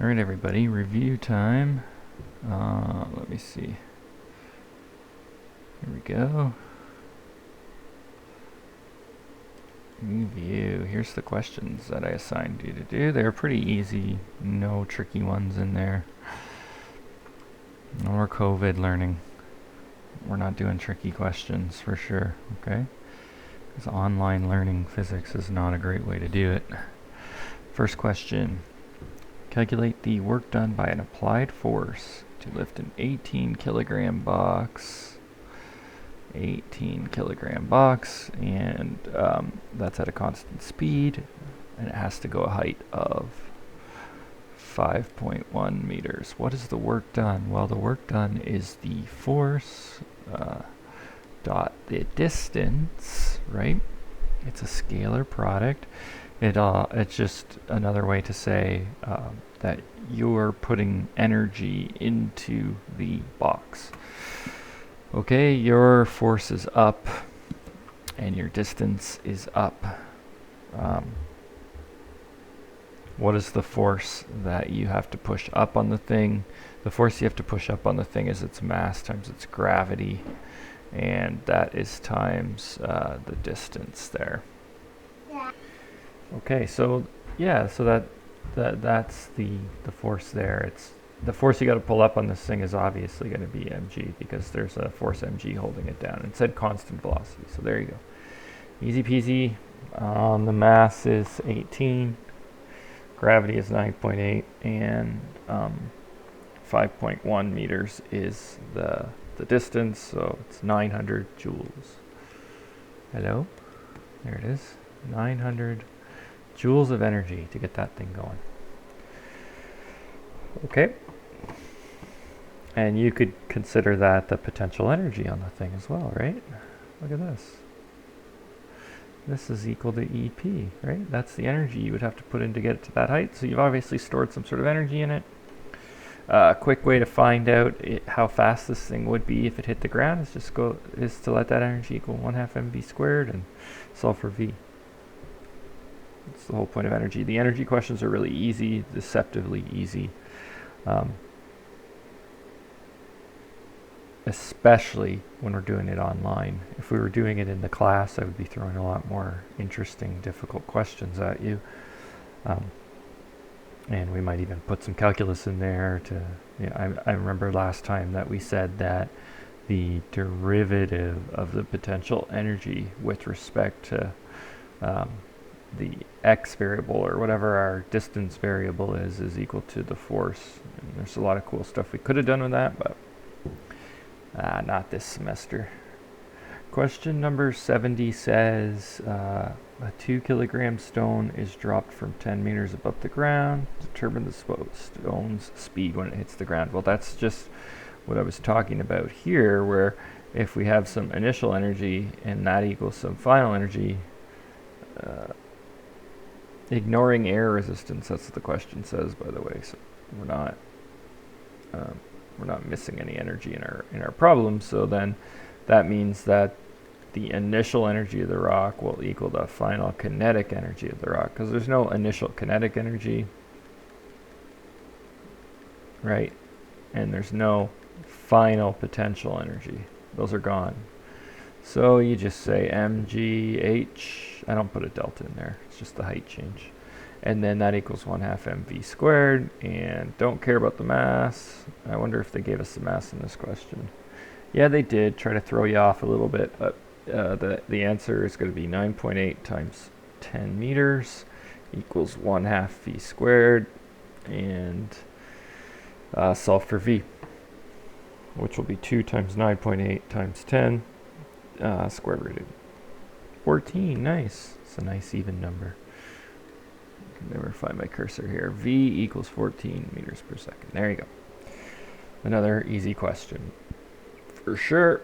All right, everybody, review time. Let me see. Here we go. Review. Here's the questions that I assigned you to do. They're pretty easy. No tricky ones in there. No more COVID learning. We're not doing tricky questions for sure, okay? Because online learning physics is not a great way to do it. First question. Calculate the work done by an applied force to lift an 18 kilogram box. 18 kilogram box, and that's at a constant speed, and it has to go a height of 5.1 meters. What is the work done? Well, the work done is the force dot the distance, right? It's a scalar product. It's just another way to say that you're putting energy into the box. Okay, your force is up and your distance is up. What is the force that you have to push up on the thing? The force you have to push up on the thing is its mass times its gravity, and that is times the distance there. Yeah. Okay, so yeah, so that's the force there. It's the force you got to pull up on this thing is obviously going to be mg, because there's a force mg holding it down. It said constant velocity, so there you go. Easy peasy. The mass is 18, gravity is 9.8, and 5.1 meters is the distance, so it's 900 joules. Hello? There it is. 900 joules of energy to get that thing going. Okay. And you could consider that the potential energy on the thing as well, right? Look at this. This is equal to EP, right? That's the energy you would have to put in to get it to that height. So you've obviously stored some sort of energy in it. A quick way to find out how fast this thing would be if it hit the ground is to let that energy equal 1/2 mv squared and solve for v. That's the whole point of energy. The energy questions are really easy, deceptively easy. Especially when we're doing it online. If we were doing it in the class, I would be throwing a lot more interesting, difficult questions at you. And we might even put some calculus in there to, I remember last time that we said that the derivative of the potential energy with respect to the x variable, or whatever our distance variable is equal to the force. And there's a lot of cool stuff we could have done with that, but not this semester. Question number 70 says, a 2 kilogram stone is dropped from 10 meters above the ground. Determine the stone's speed when it hits the ground. Well, that's just what I was talking about here, where if we have some initial energy and that equals some final energy, ignoring air resistance, that's what the question says, by the way, so we're not missing any energy in our problem. So then that means that the initial energy of the rock will equal the final kinetic energy of the rock, because there's no initial kinetic energy, right? And there's no final potential energy. Those are gone. So you just say mgh. I don't put a delta in there. It's just the height change. And then that equals 1/2 mv squared, and don't care about the mass. I wonder if they gave us the mass in this question. Yeah, they did try to throw you off a little bit, but the answer is going to be 9.8 times 10 meters equals 1/2 v squared, and solve for v, which will be 2 times 9.8 times 10 square rooted 14. Nice. It's a nice even number. I can never find my cursor here. V equals 14 meters per second. There you go. Another easy question for sure.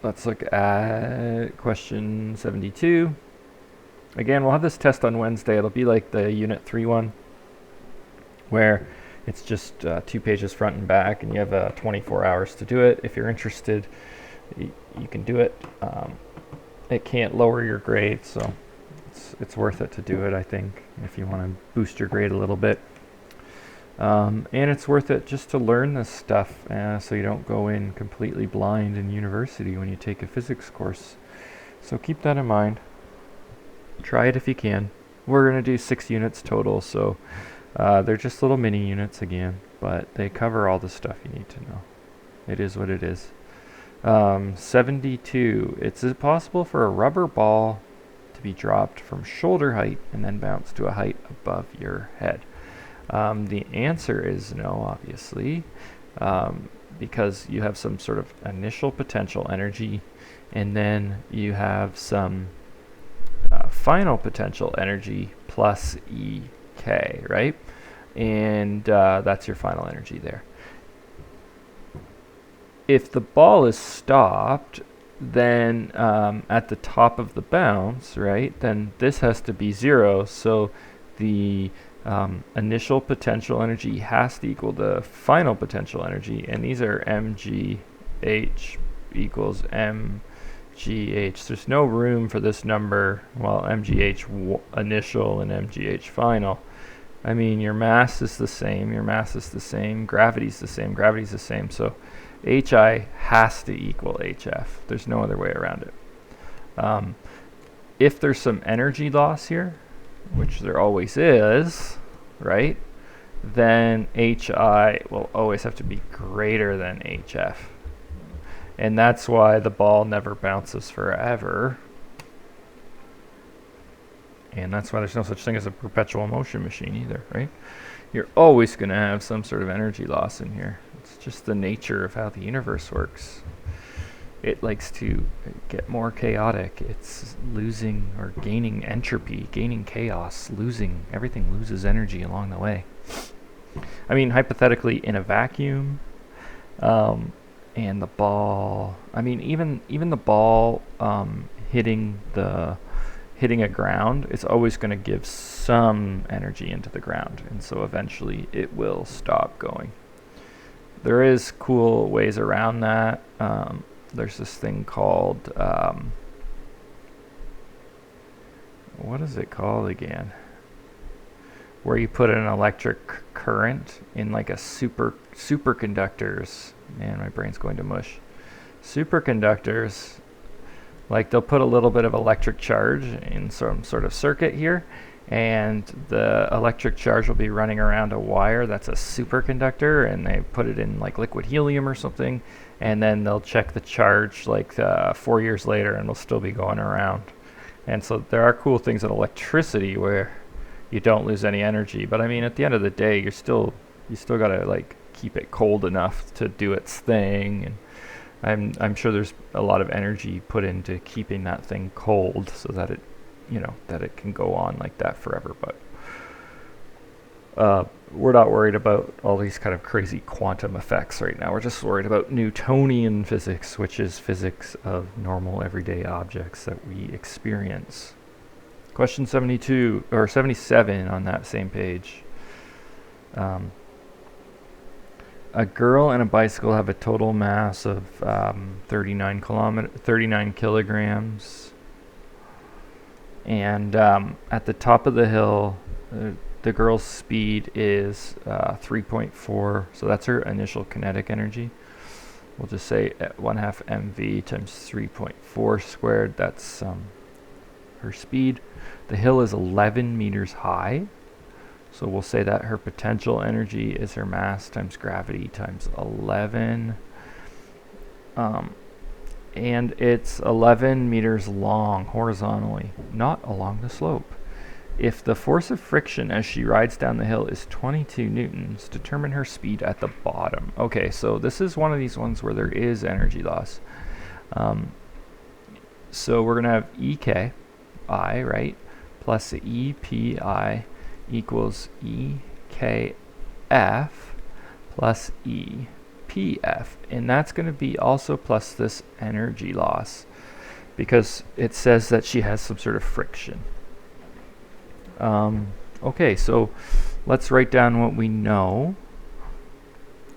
Let's look at question 72. Again, we'll have this test on Wednesday. It'll be like the Unit 3 one, where it's just 2 pages front and back, and you have 24 hours to do it. If you're interested, you can do it. It can't lower your grade, so it's worth it to do it, I think, if you want to boost your grade a little bit. And it's worth it just to learn this stuff so you don't go in completely blind in university when you take a physics course. So keep that in mind. Try it if you can. We're going to do 6 units total, so they're just little mini units again, but they cover all the stuff you need to know. It is what it is. 72. It's possible for a rubber ball to be dropped from shoulder height and then bounce to a height above your head. The answer is no, obviously, because you have some sort of initial potential energy, and then you have some final potential energy plus EK, right? And that's your final energy there. If the ball is stopped, then at the top of the bounce, right, then this has to be 0. So the initial potential energy has to equal the final potential energy. And these are mgh equals mgh. There's no room for this number, well, mgh initial and mgh final. I mean, your mass is the same, your mass is the same, gravity's the same, gravity's the same. So HI has to equal HF. There's no other way around it. If there's some energy loss here, which there always is, right, then HI will always have to be greater than HF. And that's why the ball never bounces forever. And that's why there's no such thing as a perpetual motion machine either, right? You're always going to have some sort of energy loss in here. It's just the nature of how the universe works. It likes to get more chaotic. It's losing or gaining entropy, gaining chaos, losing. Everything loses energy along the way. I mean, hypothetically, in a vacuum, and the ball. I mean, even the ball hitting a ground, it's always going to give some energy into the ground, and so eventually it will stop going. There is cool ways around that. There's this thing called, what is it called again? Where you put an electric current in like a superconductors. Man, my brain's going to mush. Superconductors, like they'll put a little bit of electric charge in some sort of circuit here, and the electric charge will be running around a wire that's a superconductor, and they put it in like liquid helium or something, and then they'll check the charge like 4 years later, and it'll still be going around. And so there are cool things in electricity where you don't lose any energy, but I mean, at the end of the day, you still gotta like keep it cold enough to do its thing, and I'm sure there's a lot of energy put into keeping that thing cold so that it, that it can go on like that forever. But we're not worried about all these kind of crazy quantum effects right now. We're just worried about Newtonian physics, which is physics of normal everyday objects that we experience. Question 72 or 77 on that same page. A girl and a bicycle have a total mass of 39 kilograms. And at the top of the hill, the girl's speed is 3.4. So that's her initial kinetic energy. We'll just say 1/2 mv times 3.4 squared. That's her speed. The hill is 11 meters high. So we'll say that her potential energy is her mass times gravity times 11. And it's 11 meters long horizontally, not along the slope. If the force of friction as she rides down the hill is 22 newtons, determine her speed at the bottom. Okay, so this is one of these ones where there is energy loss. So we're going to have EKI, right, plus the EPI equals EKF plus EPF, and that's going to be also plus this energy loss because it says that she has some sort of friction. Okay, so let's write down what we know.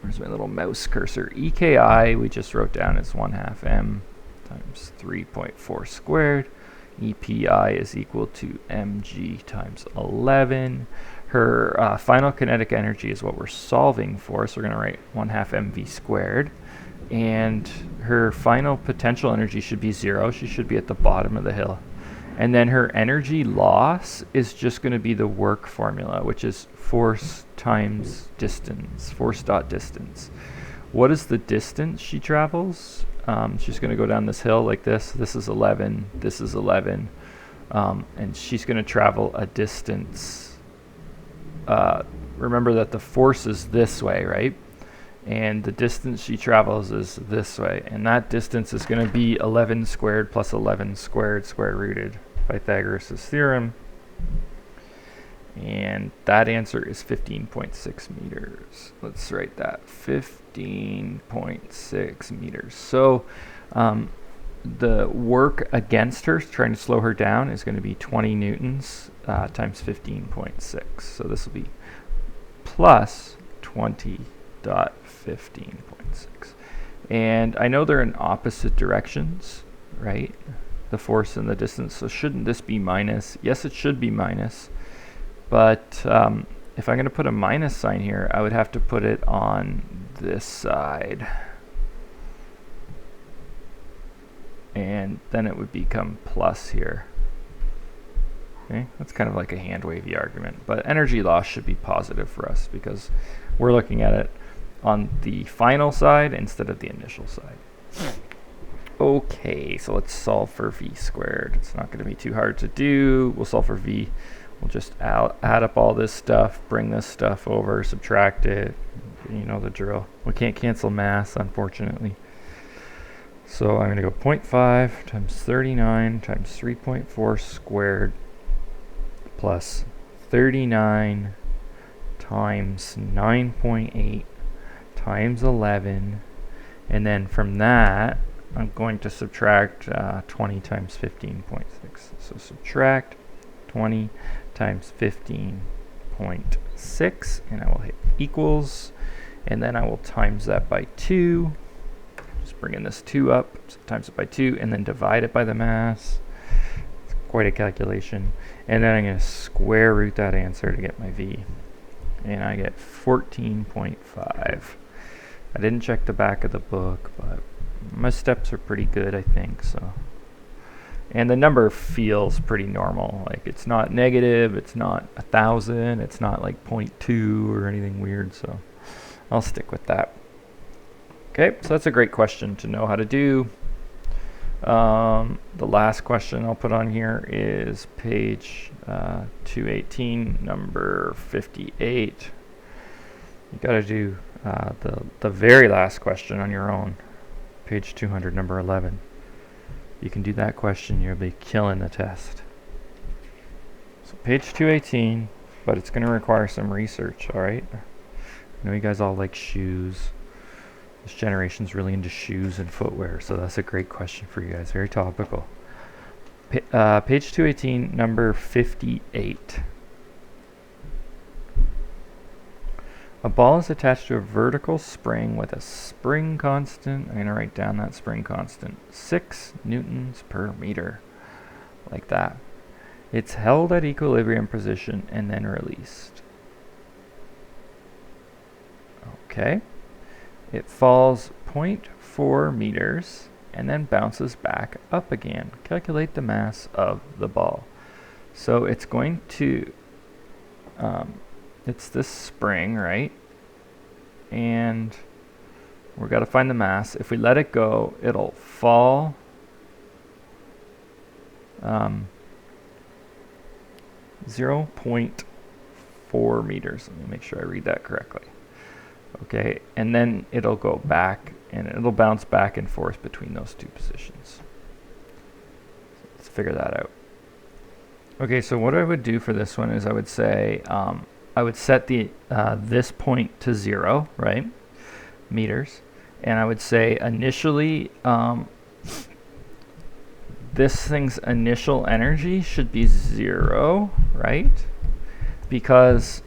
Where's my little mouse cursor? EKI we just wrote down as 1/2 m times 3.4 squared. EPI is equal to mg times 11. Her final kinetic energy is what we're solving for, so we're going to write 1/2 mv squared. And her final potential energy should be 0. She should be at the bottom of the hill. And then her energy loss is just going to be the work formula, which is force times distance, force dot distance. What is the distance she travels? She's going to go down this hill like this. This is 11. This is 11. And she's going to travel a distance. Remember that the force is this way, right? And the distance she travels is this way. And that distance is going to be 11 squared plus 11 squared square rooted, Pythagoras' theorem. And that answer is 15.6 meters. Let's write that, 15.6 meters. So the work against her, trying to slow her down, is going to be 20 newtons times 15.6. So this will be plus 20.15.6. And I know they're in opposite directions, right? The force and the distance. So shouldn't this be minus? Yes, it should be minus. But if I'm going to put a minus sign here, I would have to put it on this side. And then it would become plus here. Okay, that's kind of like a hand wavy argument. But energy loss should be positive for us because we're looking at it on the final side instead of the initial side. Okay, so let's solve for v squared. It's not going to be too hard to do. We'll solve for v. We'll just add up all this stuff, bring this stuff over, subtract it. You know the drill. We can't cancel mass, unfortunately. So I'm going to go 0.5 times 39 times 3.4 squared plus 39 times 9.8 times 11. And then from that, I'm going to subtract 20 times 15.6. So subtract 20 times 15.6, and I will hit equals, and then I will times that by 2. Just bringing this 2 up, so times it by 2, and then divide it by the mass. It's quite a calculation. And then I'm going to square root that answer to get my v. And I get 14.5. I didn't check the back of the book, but my steps are pretty good, I think, so. And the number feels pretty normal. Like, it's not negative, it's not 1,000, it's not like 0.2 or anything weird, so I'll stick with that. Okay, so that's a great question to know how to do. The last question I'll put on here is page 218, number 58. You got to do the very last question on your own, page 200, number 11. You can do that question, you'll be killing the test. So page 218, but it's going to require some research, all right? I know you guys all like shoes. This generation's really into shoes and footwear, so that's a great question for you guys, very topical. Page 218, number 58. A ball is attached to a vertical spring with a spring constant. I'm going to write down that spring constant. 6 newtons per meter. Like that. It's held at equilibrium position and then released. Okay. It falls 0.4 meters and then bounces back up again. Calculate the mass of the ball. So it's going to... it's this spring, right? And we've got to find the mass. If we let it go, it'll fall 0.4 meters. Let me make sure I read that correctly. Okay, and then it'll go back, and it'll bounce back and forth between those two positions. So let's figure that out. Okay, so what I would do for this one is I would say I would set the this point to 0, right? Meters. And I would say initially this thing's initial energy should be 0, right? Because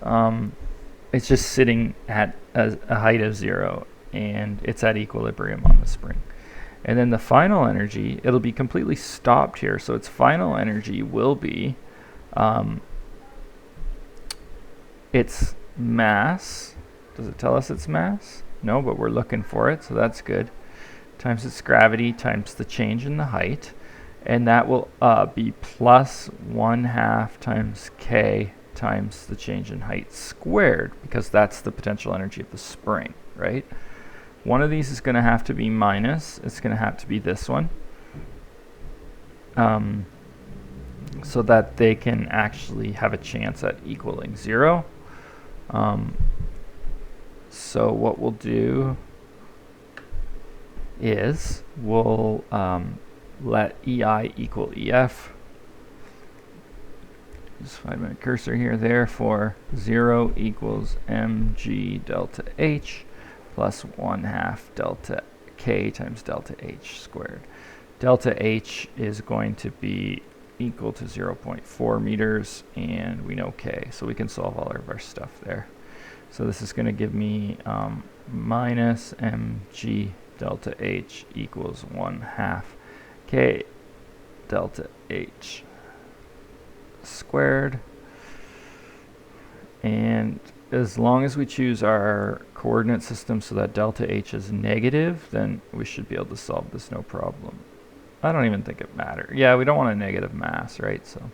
it's just sitting at a height of 0 and it's at equilibrium on the spring. And then the final energy, it'll be completely stopped here. So its final energy will be its mass. Does it tell us its mass? No, but we're looking for it, so that's good. Times its gravity times the change in the height. And that will be plus 1/2 times k times the change in height squared, because that's the potential energy of the spring, right? One of these is going to have to be minus. It's going to have to be this one. So that they can actually have a chance at equaling 0. So what we'll do is we'll let EI equal EF. Just find my cursor here. Therefore, 0 equals mg delta h plus 1/2 delta k times delta h squared. Delta h is going to be equal to 0.4 meters, and we know k, so we can solve all of our stuff there. So this is going to give me minus mg delta h equals 1/2 k delta h squared. And as long as we choose our coordinate system so that delta h is negative, then we should be able to solve this no problem. I don't even think it matters. Yeah, we don't want a negative mass, right? So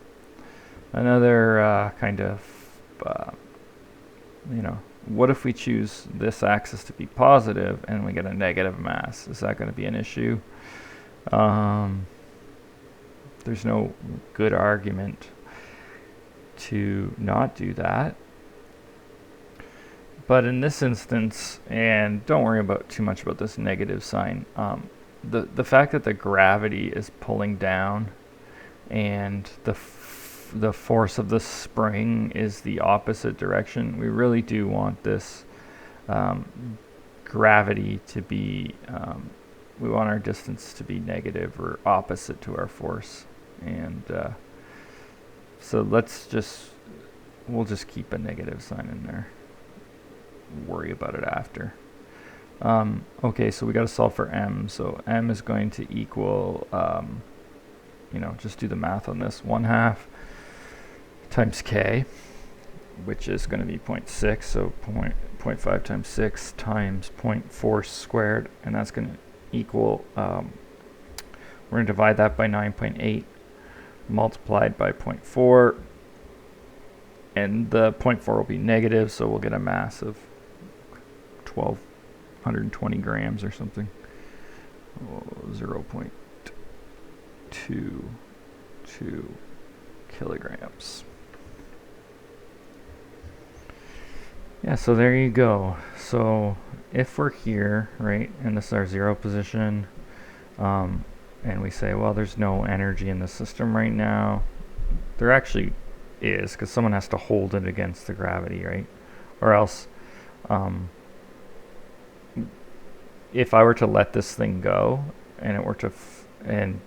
another kind of, what if we choose this axis to be positive and we get a negative mass? Is that going to be an issue? There's no good argument to not do that. But in this instance, and don't worry about too much about this negative sign, the fact that the gravity is pulling down and the force of the spring is the opposite direction, we really do want this gravity to be, we want our distance to be negative or opposite to our force. And so we'll just keep a negative sign in there. Worry about it after. Okay, so we got to solve for m. So m is going to equal, just do the math on this. 1/2 times k, which is going to be 0.6. So 0.5 times 6 times 0.4 squared, and that's going to equal. We're going to divide that by 9.8, multiplied by 0.4, and the 0.4 will be negative, so we'll get a mass of 1,220 grams or something. 0.22 kilograms. Yeah, so there you go. So if we're here, right, and this is our 0 position, and we say, well, there's no energy in the system right now. There actually is, because someone has to hold it against the gravity, right? Or else, if I were to let this thing go, and it were to, and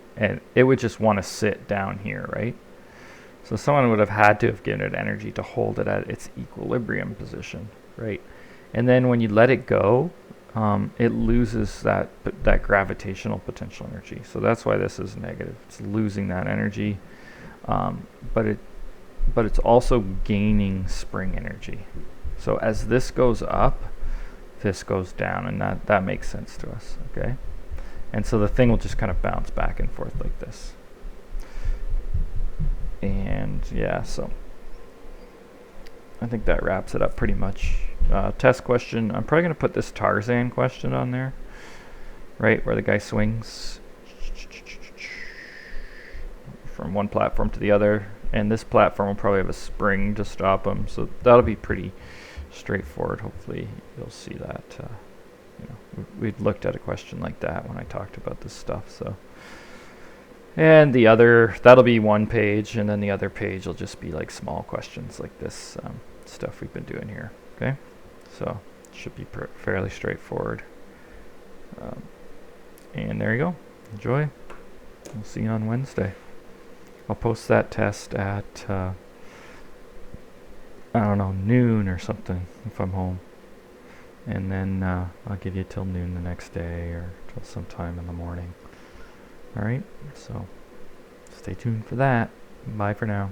it would just want to sit down here, right? So someone would have had to have given it energy to hold it at its equilibrium position, right? And then when you let it go, it loses that gravitational potential energy. So that's why this is negative. It's losing that energy, but it's also gaining spring energy. So as this goes up, this goes down, and that makes sense to us, okay? And so the thing will just kind of bounce back and forth like this. And yeah, so I think that wraps it up pretty much. Test question. I'm probably going to put this Tarzan question on there, right, where the guy swings from one platform to the other, and this platform will probably have a spring to stop him, so that'll be pretty straightforward. Hopefully you'll see that. We'd looked at a question like that when I talked about this stuff. So, and the other, that'll be one page, and then the other page will just be like small questions like this stuff we've been doing here. Okay, so it should be fairly straightforward. And there you go. Enjoy. We'll see you on Wednesday. I'll post that test at I don't know, noon or something if I'm home. And then I'll give you till noon the next day or till sometime in the morning. Alright, so stay tuned for that. Bye for now.